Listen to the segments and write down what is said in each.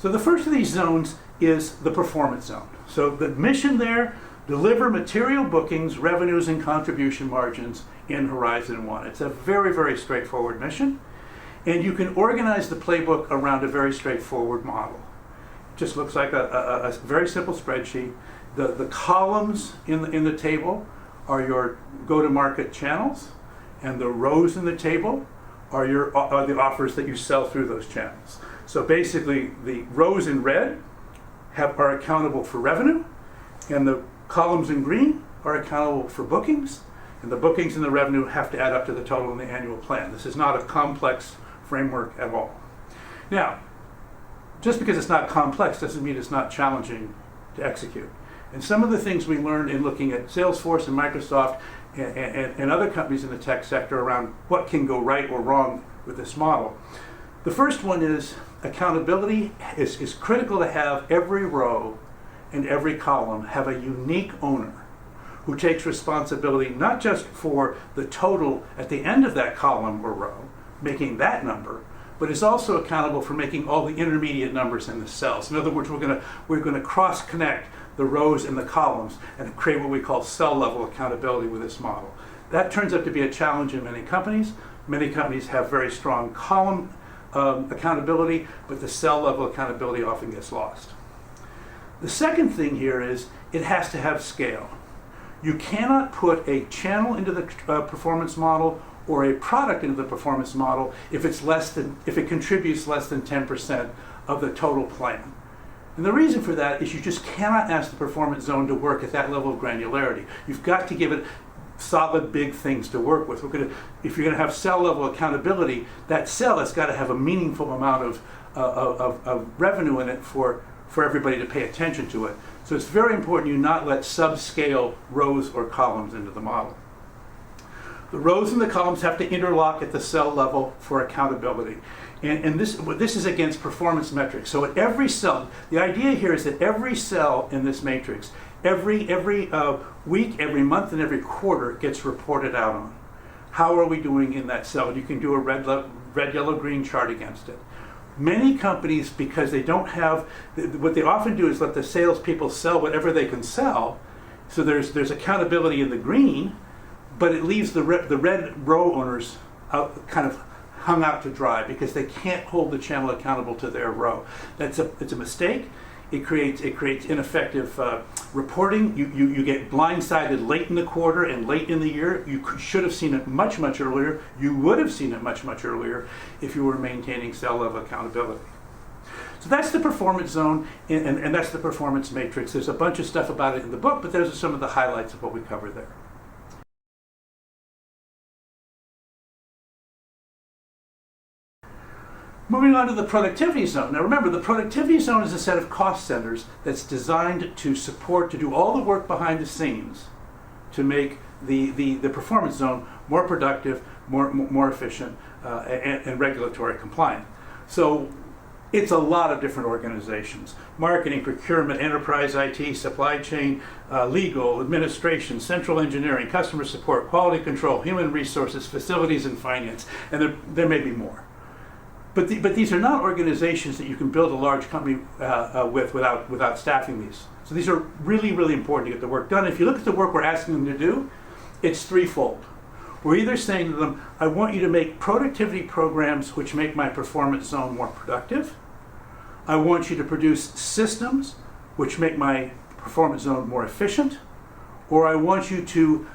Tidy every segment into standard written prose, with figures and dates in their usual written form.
So the first of these zones is the performance zone. So the mission there, deliver material bookings, revenues, and contribution margins in Horizon 1. It's a very, very straightforward mission. And you can organize the playbook around a very straightforward model. It just looks like a very simple spreadsheet. The columns in the table are your go-to-market channels, and the rows in the table are the offers that you sell through those channels. So basically, the rows in red are accountable for revenue, and the columns in green are accountable for bookings, and the bookings and the revenue have to add up to the total in the annual plan. This is not a complex framework at all. Now, just because it's not complex doesn't mean it's not challenging to execute. And some of the things we learned in looking at Salesforce and Microsoft and other companies in the tech sector around what can go right or wrong with this model. The first one is accountability is critical to have every row and every column have a unique owner who takes responsibility not just for the total at the end of that column or row, making that number, but is also accountable for making all the intermediate numbers in the cells. In other words, we're going to cross-connect the rows and the columns and create what we call cell-level accountability with this model. That turns out to be a challenge in many companies. Many companies have very strong column accountability, but the cell-level accountability often gets lost. The second thing here is it has to have scale. You cannot put a channel into the performance model or a product into the performance model if it contributes less than 10% of the total plan. And the reason for that is you just cannot ask the performance zone to work at that level of granularity. You've got to give it solid, big things to work with. If you're going to have cell level accountability, that cell has got to have a meaningful amount of revenue in it for everybody to pay attention to it. So it's very important you not let subscale rows or columns into the model. The rows and the columns have to interlock at the cell level for accountability. And this is against performance metrics. So at every cell, the idea here is that every cell in this matrix, every week, every month, and every quarter gets reported out on. How are we doing in that cell? And you can do a red, yellow, green chart against it. Many companies, because they don't have, what they often do is let the salespeople sell whatever they can sell. So there's accountability in the green, but it leaves the red row owners out, kind of hung out to dry because they can't hold the channel accountable to their row. It's a mistake. It creates ineffective reporting. You get blindsided late in the quarter and late in the year. You should have seen it much, much earlier. You would have seen it much, much earlier if you were maintaining cell level accountability. So that's the performance zone, and that's the performance matrix. There's a bunch of stuff about it in the book, but those are some of the highlights of what we cover there. Moving on to the productivity zone. Now remember, the productivity zone is a set of cost centers that's designed to do all the work behind the scenes to make the performance zone more productive, more efficient, and regulatory compliant. So it's a lot of different organizations: marketing, procurement, enterprise IT, supply chain, legal, administration, central engineering, customer support, quality control, human resources, facilities, and finance. And there may be more. But these are not organizations that you can build a large company without staffing these. So these are really, really important to get the work done. If you look at the work we're asking them to do, it's threefold. We're either saying to them, I want you to make productivity programs which make my performance zone more productive. I want you to produce systems which make my performance zone more efficient. Or I want you to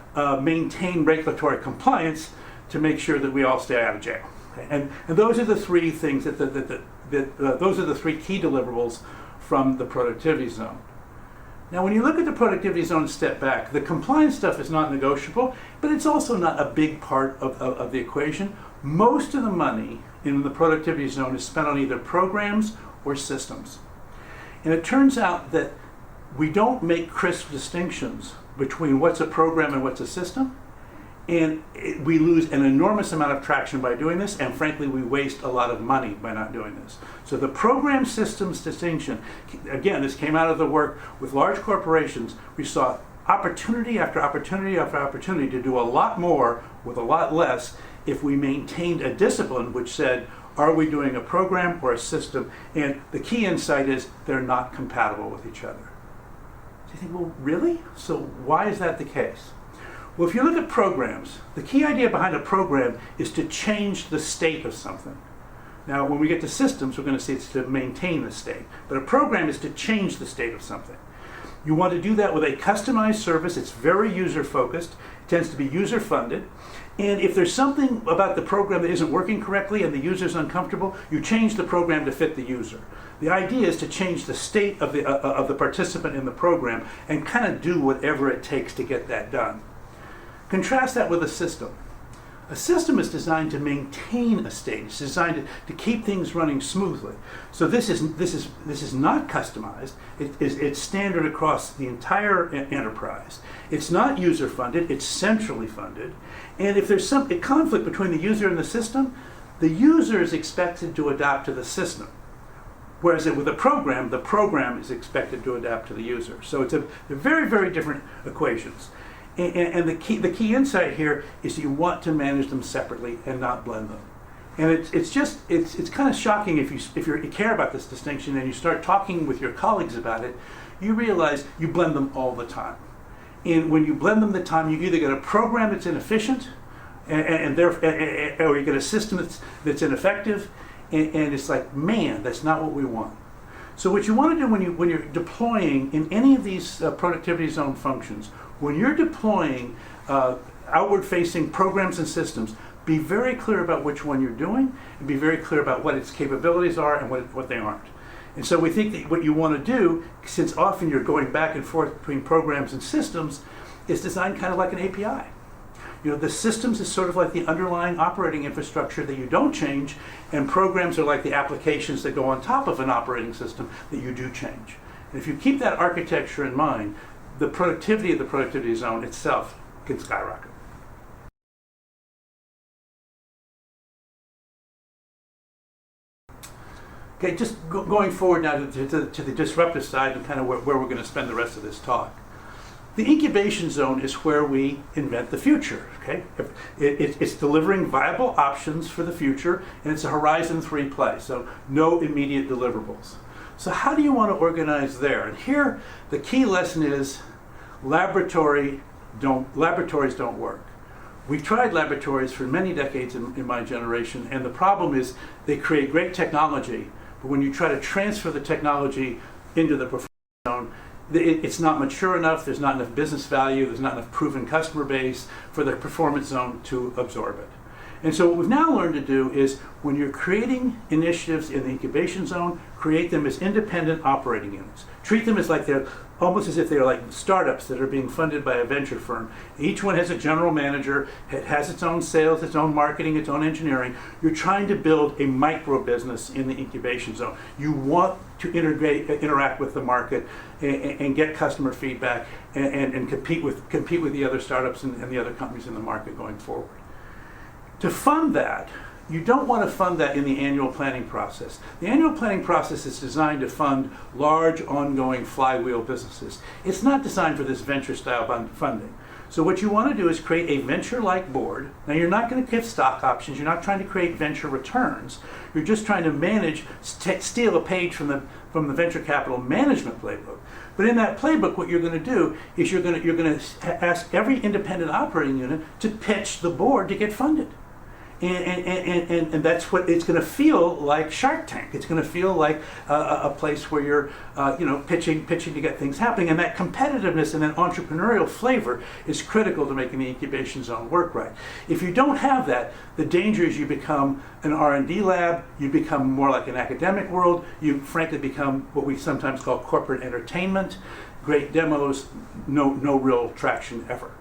maintain regulatory compliance to make sure that we all stay out of jail. And those are the three things those are the three key deliverables from the productivity zone. Now, when you look at the productivity zone and step back, the compliance stuff is not negotiable, but it's also not a big part of the equation. Most of the money in the productivity zone is spent on either programs or systems. And it turns out that we don't make crisp distinctions between what's a program and what's a system. And we lose an enormous amount of traction by doing this, and frankly, we waste a lot of money by not doing this. So the program systems distinction, again, this came out of the work with large corporations. We saw opportunity after opportunity after opportunity to do a lot more with a lot less if we maintained a discipline which said, Are we doing a program or a system? And the key insight is they're not compatible with each other. So you think, well, really? So why is that the case? Well, if you look at programs, the key idea behind a program is to change the state of something. Now, when we get to systems, we're going to see it's to maintain the state. But a program is to change the state of something. You want to do that with a customized service. It's very user-focused. It tends to be user-funded. And if there's something about the program that isn't working correctly and the user's uncomfortable, you change the program to fit the user. The idea is to change the state of the participant in the program and kind of do whatever it takes to get that done. Contrast that with a system. A system is designed to maintain a state. It's designed to keep things running smoothly. So this is not customized. It's standard across the entire enterprise. It's not user funded. It's centrally funded. And if there's some conflict between the user and the system, the user is expected to adapt to the system. Whereas with a program, the program is expected to adapt to the user. So they're very, very different equations. And the key insight here is that you want to manage them separately and not blend them. And it's kind of shocking if you care about this distinction and you start talking with your colleagues about it, you realize you blend them all the time. And when you blend them the time, you either get a program that's inefficient, or you get a system that's ineffective, and it's like, man, that's not what we want. So what you want to do when you're deploying in any of these productivity zone functions, when you're deploying outward-facing programs and systems, be very clear about which one you're doing, and be very clear about what its capabilities are and what they aren't. And so we think that what you want to do, since often you're going back and forth between programs and systems, is design kind of like an API. You know, the systems is sort of like the underlying operating infrastructure that you don't change, and programs are like the applications that go on top of an operating system that you do change. And if you keep that architecture in mind, the productivity of the productivity zone itself can skyrocket. Okay, just going forward now to the disruptive side and kind of where we're going to spend the rest of this talk. The incubation zone is where we invent the future. Okay, it's delivering viable options for the future, and it's a Horizon 3 play, so no immediate deliverables. So how do you want to organize there? And here, the key lesson is laboratories don't work. We've tried laboratories for many decades in my generation, and the problem is they create great technology, but when you try to transfer the technology into the performance zone, it's not mature enough, there's not enough business value, there's not enough proven customer base for the performance zone to absorb it. And so what we've now learned to do is when you're creating initiatives in the incubation zone, create them as independent operating units. Treat them as like they're almost as if they're like startups that are being funded by a venture firm. Each one has a general manager, it has its own sales, its own marketing, its own engineering. You're trying to build a micro business in the incubation zone. You want to interact with the market and get customer feedback and compete with the other startups and the other companies in the market going forward. To fund that, you don't want to fund that in the annual planning process. The annual planning process is designed to fund large, ongoing flywheel businesses. It's not designed for this venture-style funding. So what you want to do is create a venture-like board. Now you're not going to give stock options. You're not trying to create venture returns. You're just trying to steal a page from the venture capital management playbook. But in that playbook, what you're going to do is you're going to ask every independent operating unit to pitch the board to get funded. And that's what it's going to feel like. Shark Tank. It's going to feel like a place where you're pitching to get things happening, and that competitiveness and that entrepreneurial flavor is critical to making the incubation zone work right. If you don't have that, the danger is you become an R&D lab, you become more like an academic world, you frankly become what we sometimes call corporate entertainment, great demos, no real traction ever.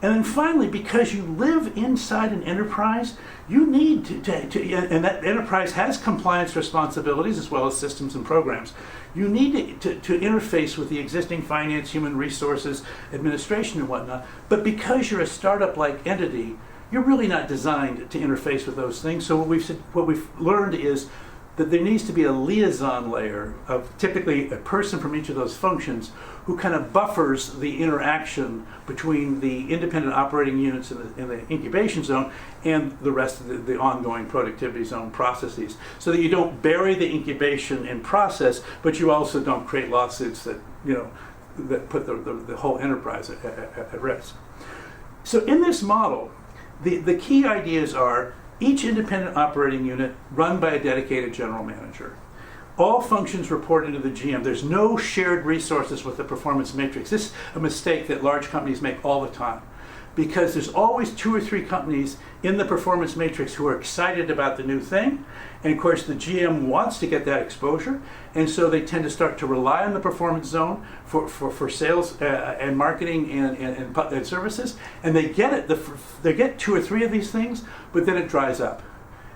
And then finally, because you live inside an enterprise, you need and that enterprise has compliance responsibilities as well as systems and programs. You need to interface with the existing finance, human resources, administration and whatnot. But because you're a startup-like entity, you're really not designed to interface with those things. So what we've learned is that there needs to be a liaison layer of typically a person from each of those functions who kind of buffers the interaction between the independent operating units in the incubation zone and the rest of the ongoing productivity zone processes, so that you don't bury the incubation in process, but you also don't create lawsuits that, that put the whole enterprise at risk. So in this model, the key ideas are each independent operating unit run by a dedicated general manager. All functions report into the GM. There's no shared resources with the performance matrix. This is a mistake that large companies make all the time, because there's always 2 or 3 companies in the performance matrix who are excited about the new thing. And of course, the GM wants to get that exposure. And so they tend to start to rely on the performance zone for sales and marketing and services. And they get it. They get 2 or 3 of these things, but then it dries up.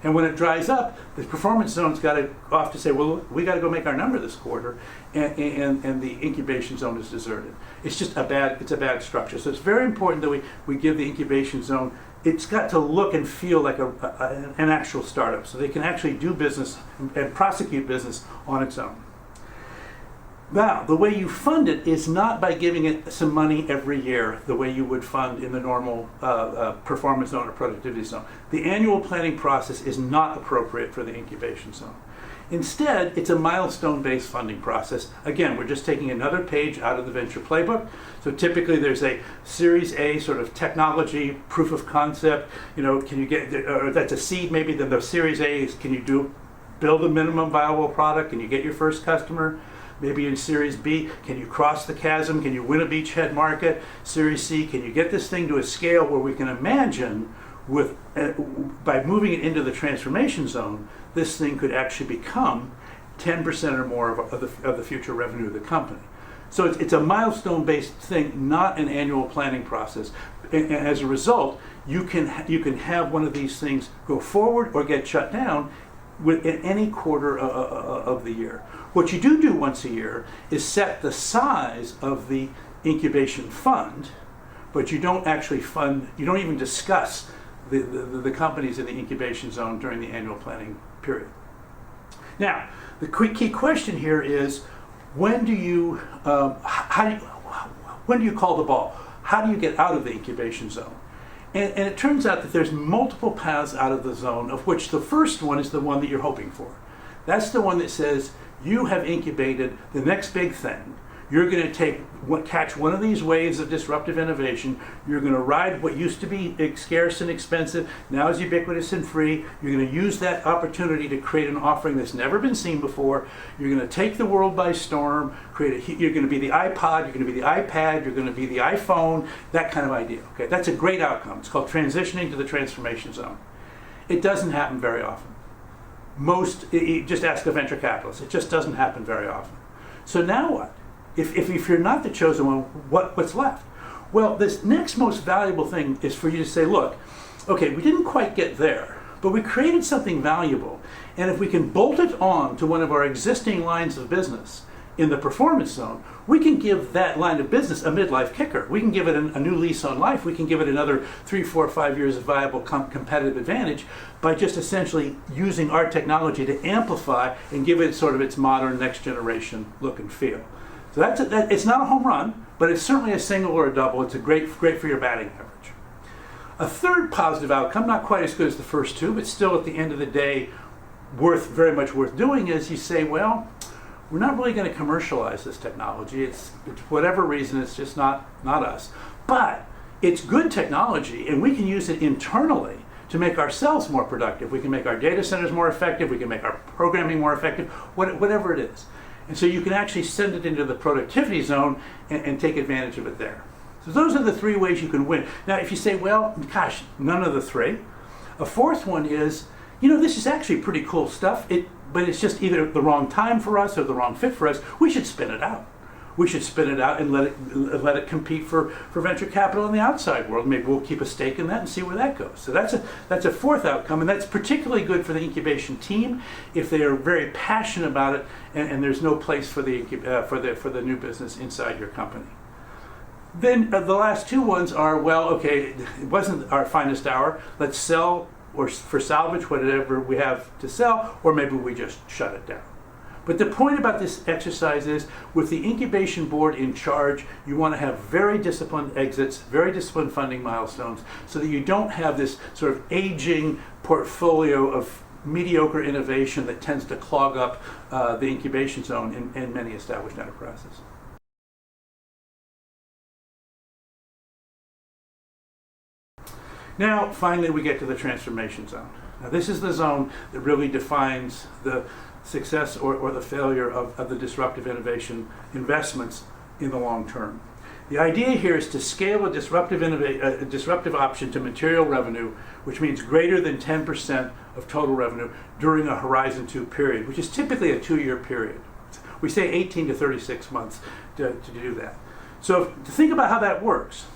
And when it dries up, the performance zone's got to off to say, well, we got to go make our number this quarter, and the incubation zone is deserted. It's just a bad structure. So it's very important that we give the incubation zone, it's got to look and feel like an actual startup, so they can actually do business and prosecute business on its own. Now, the way you fund it is not by giving it some money every year, the way you would fund in the normal performance zone or productivity zone. The annual planning process is not appropriate for the incubation zone. Instead, it's a milestone-based funding process. Again, we're just taking another page out of the venture playbook. So typically there's a Series A sort of technology proof of concept. Can you get, or that's a seed maybe, then the Series A is, can you build a minimum viable product? Can you get your first customer? Maybe in Series B, can you cross the chasm? Can you win a beachhead market? Series C, can you get this thing to a scale where we can imagine by moving it into the transformation zone, this thing could actually become 10% or more of the future revenue of the company. So it's a milestone-based thing, not an annual planning process. And as a result, you can have one of these things go forward or get shut down in any quarter of the year. What you do once a year is set the size of the incubation fund, but you don't actually fund, you don't even discuss the companies in the incubation zone during the annual planning period. Now, the key question here is, when do you call the ball? How do you get out of the incubation zone? And it turns out that there's multiple paths out of the zone, of which the first one is the one that you're hoping for. That's the one that says you have incubated the next big thing. You're going to catch one of these waves of disruptive innovation. You're going to ride what used to be scarce and expensive, now is ubiquitous and free. You're going to use that opportunity to create an offering that's never been seen before. You're going to take the world by storm, you're going to be the iPod, you're going to be the iPad, you're going to be the iPhone, that kind of idea. Okay, that's a great outcome. It's called transitioning to the transformation zone. It doesn't happen very often. Just ask a venture capitalist. It just doesn't happen very often. So now what? If you're not the chosen one, what's left? Well, this next most valuable thing is for you to say, look, okay, we didn't quite get there, but we created something valuable. And if we can bolt it on to one of our existing lines of business in the performance zone, we can give that line of business a midlife kicker. We can give it a new lease on life. We can give it another 3, 4, 5 years of viable competitive advantage by just essentially using our technology to amplify and give it sort of its modern next generation look and feel. So it's not a home run, but it's certainly a single or a double. It's great for your batting average. A third positive outcome, not quite as good as the first two, but still at the end of the day, very much worth doing, is you say, well, we're not really going to commercialize this technology. It's whatever reason, it's just not us. But it's good technology, and we can use it internally to make ourselves more productive. We can make our data centers more effective. We can make our programming more effective, whatever it is. And so you can actually send it into the productivity zone and take advantage of it there. So those are the 3 ways you can win. Now, if you say, well, gosh, none of the 3. A fourth one is, this is actually pretty cool stuff, but it's just either the wrong time for us or the wrong fit for us. We should spin it out. We should spin it out and let it compete for venture capital in the outside world. Maybe we'll keep a stake in that and see where that goes. So that's a fourth outcome, and that's particularly good for the incubation team if they are very passionate about it, and there's no place for the new business inside your company. Then the last 2 ones are, well, okay, it wasn't our finest hour. Let's sell or for salvage whatever we have to sell, or maybe we just shut it down. But the point about this exercise is, with the incubation board in charge, you want to have very disciplined exits, very disciplined funding milestones, so that you don't have this sort of aging portfolio of mediocre innovation that tends to clog up the incubation zone in many established enterprises. Now, finally, we get to the transformation zone. Now, this is the zone that really defines the success or the failure of the disruptive innovation investments in the long term. The idea here is to scale a disruptive option to material revenue, which means greater than 10% of total revenue during a Horizon 2 period, which is typically a 2-year period. We say 18 to 36 months to do that. So to think about how that works,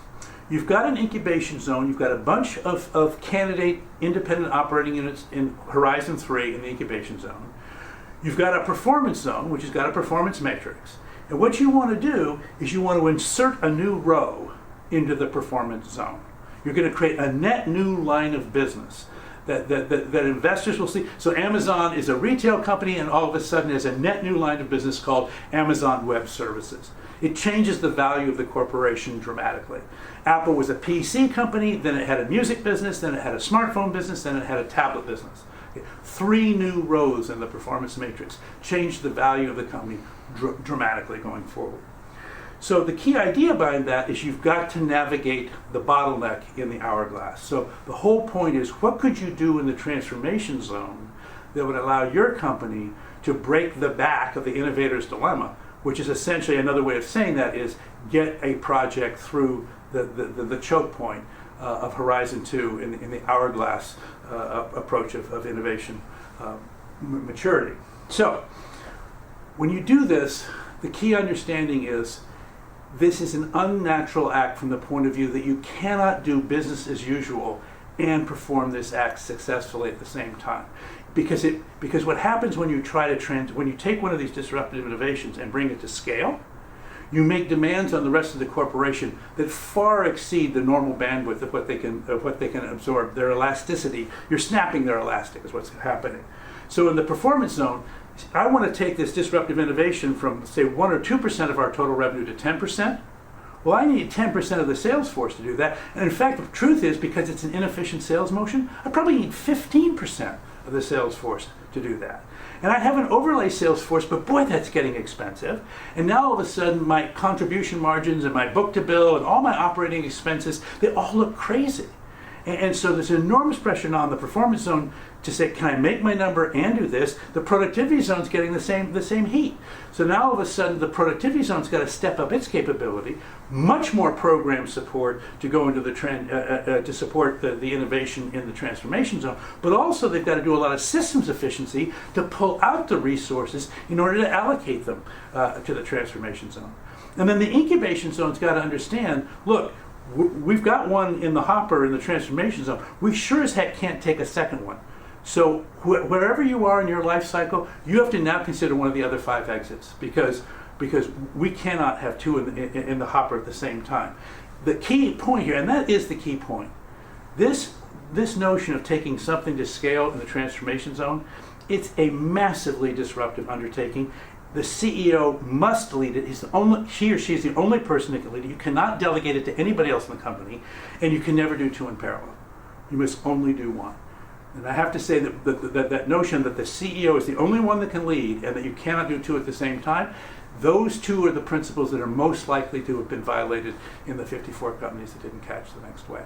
you've got an incubation zone, you've got a bunch of candidate independent operating units in Horizon 3 in the incubation zone. You've got a performance zone, which has got a performance matrix. And what you want to do is you want to insert a new row into the performance zone. You're going to create a net new line of business that investors will see. So Amazon is a retail company, and all of a sudden there's a net new line of business called Amazon Web Services. It changes the value of the corporation dramatically. Apple was a PC company, then it had a music business, then it had a smartphone business, then it had a tablet business. 3 new rows in the performance matrix changed the value of the company dramatically going forward. So the key idea behind that is you've got to navigate the bottleneck in the hourglass. So the whole point is, what could you do in the transformation zone that would allow your company to break the back of the innovator's dilemma, which is essentially, another way of saying that is, get a project through the choke point of Horizon 2 in the hourglass approach of innovation maturity. So when you do this, the key understanding is this is an unnatural act from the point of view that you cannot do business as usual and perform this act successfully at the same time. Because what happens when you try to when you take one of these disruptive innovations and bring it to scale, you make demands on the rest of the corporation that far exceed the normal bandwidth of what they can absorb. Their elasticity, you're snapping their elastic is what's happening. So in the performance zone, I want to take this disruptive innovation from, say, 1 or 2% of our total revenue to 10%. Well, I need 10% of the sales force to do that. And in fact, the truth is, because it's an inefficient sales motion, I probably need 15% of the sales force to do that. And I have an overlay sales force, but boy, that's getting expensive. And now all of a sudden, my contribution margins and my book to bill and all my operating expenses, they all look crazy. And so there's enormous pressure now on the performance zone to say, can I make my number and do this? The productivity zone's getting the same heat. So now all of a sudden the productivity zone's got to step up its capability, much more program support to go into the trend to support the innovation in the transformation zone. But also they've got to do a lot of systems efficiency to pull out the resources in order to allocate them to the transformation zone. And then the incubation zone's got to understand, look, we've got one in the hopper in the transformation zone. We sure as heck can't take a second one. So wherever you are in your life cycle, you have to now consider one of the other 5 exits because we cannot have 2 in the hopper at the same time. The key point here, and that is the key point, this notion of taking something to scale in the transformation zone, it's a massively disruptive undertaking. The CEO must lead it. He or she is the only person that can lead it. You cannot delegate it to anybody else in the company, and you can never do 2 in parallel. You must only do 1. And I have to say that notion that the CEO is the only one that can lead and that you cannot do 2 at the same time, those 2 are the principles that are most likely to have been violated in the 54 companies that didn't catch the next wave.